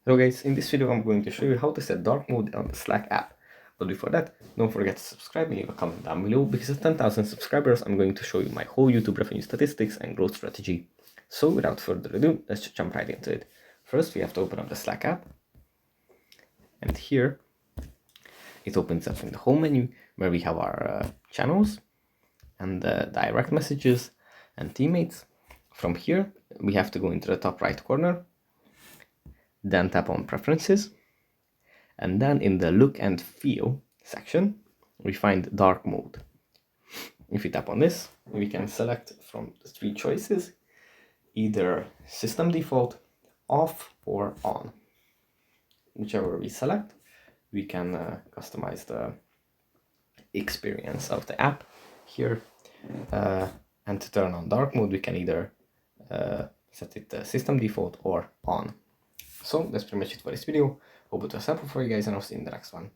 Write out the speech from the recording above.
Hello guys, in this video I'm going to show you how to set dark mode on the Slack app. But before that, don't forget to subscribe and leave a comment down below, because at 10,000 subscribers I'm going to show you my whole YouTube revenue statistics and growth strategy. So without further ado, let's just jump right into it. First we have to open up the Slack app. And here it opens up in the home menu where we have our channels and direct messages and teammates. From here we have to go into the top right corner, then tap on preferences, and then in the look and feel section we find dark mode. If we tap on this, we can select from the three choices either system default, off, or on. Whichever we select, we can customize the experience of the app here. And to turn on dark mode, we can either set it system default or on. So that's pretty much it for this video. Hope it was helpful for you guys, and I'll see you in the next one.